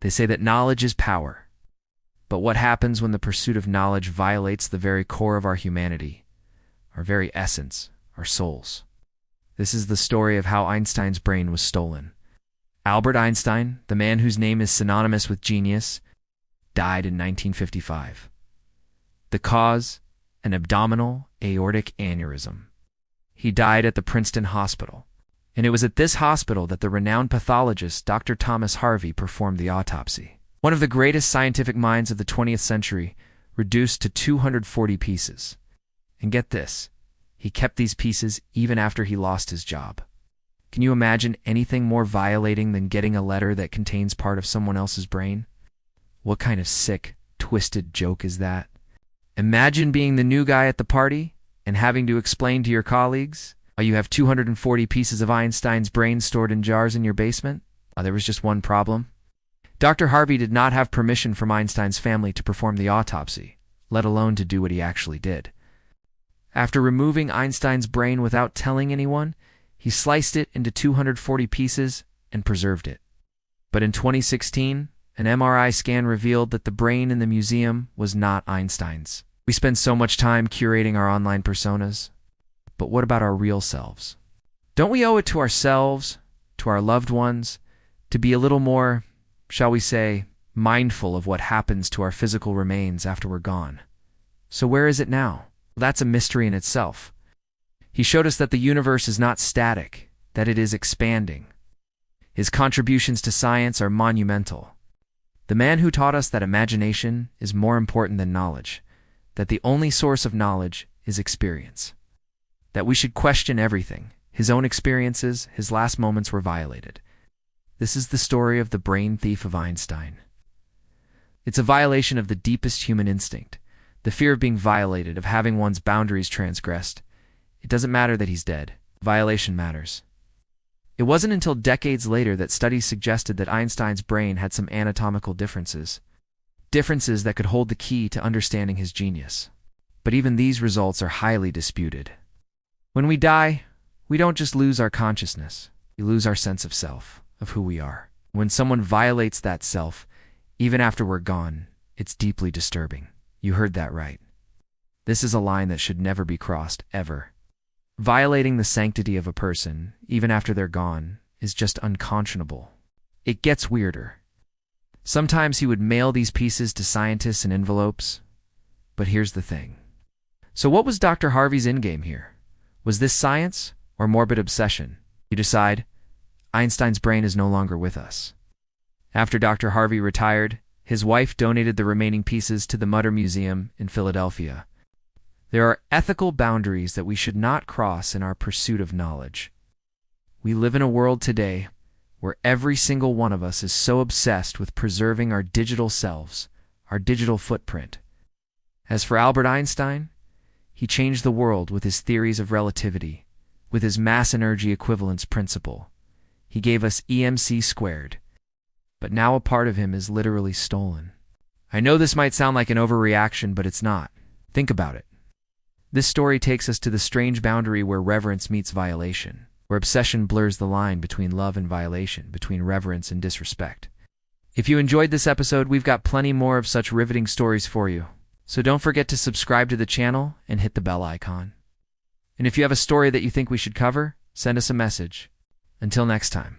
They say that knowledge is power. But what happens when the pursuit of knowledge violates the very core of our humanity, our very essence, our souls? This is the story of how Einstein's brain was stolen. Albert Einstein, the man whose name is synonymous with genius, died in 1955. The cause? An abdominal aortic aneurysm. He died at the Princeton Hospital, and it was at this hospital that the renowned pathologist Dr. Thomas Harvey performed the autopsy. One of the greatest scientific minds of the 20th century, reduced to 240 pieces. And get this, he kept these pieces even after he lost his job. Can you imagine anything more violating than getting a letter that contains part of someone else's brain? What kind of sick, twisted joke is that? Imagine being the new guy at the party and having to explain to your colleagues, you have 240 pieces of Einstein's brain stored in jars in your basement? There was just one problem. Dr. Harvey did not have permission from Einstein's family to perform the autopsy, let alone to do what he actually did. After removing Einstein's brain without telling anyone, he sliced it into 240 pieces and preserved it. But in 2016, an MRI scan revealed that the brain in the museum was not Einstein's. We spend so much time curating our online personas. But what about our real selves? Don't we owe it to ourselves, to our loved ones, to be a little more, shall we say, mindful of what happens to our physical remains after we're gone? So where is it now? That's a mystery in itself. He showed us that the universe is not static, that it is expanding. His contributions to science are monumental. The man who taught us that imagination is more important than knowledge, that the only source of knowledge is experience, that we should question everything. His own experiences, his last moments were violated. This is the story of the brain thief of Einstein. It's a violation of the deepest human instinct, the fear of being violated, of having one's boundaries transgressed. It doesn't matter that he's dead. Violation matters. It wasn't until decades later that studies suggested that Einstein's brain had some anatomical differences that could hold the key to understanding his genius. But even these results are highly disputed. When we die, we don't just lose our consciousness, we lose our sense of self, of who we are. When someone violates that self, even after we're gone, it's deeply disturbing. You heard that right. This is a line that should never be crossed, ever. Violating the sanctity of a person, even after they're gone, is just unconscionable. It gets weirder. Sometimes he would mail these pieces to scientists in envelopes. But here's the thing. So what was Dr. Harvey's endgame here? Was this science or morbid obsession? You decide. Einstein's brain is no longer with us. After Dr. Harvey retired, his wife donated the remaining pieces to the Mutter Museum in Philadelphia. There are ethical boundaries that we should not cross in our pursuit of knowledge. We live in a world today where every single one of us is so obsessed with preserving our digital selves, our digital footprint. As for Albert Einstein, he changed the world with his theories of relativity, with his mass energy equivalence principle. He gave us EMC squared. But now a part of him is literally stolen. I know this might sound like an overreaction, but it's not. Think about it. This story takes us to the strange boundary where reverence meets violation, where obsession blurs the line between love and violation, between reverence and disrespect. If you enjoyed this episode, we've got plenty more of such riveting stories for you. So don't forget to subscribe to the channel and hit the bell icon. And if you have a story that you think we should cover, send us a message. Until next time.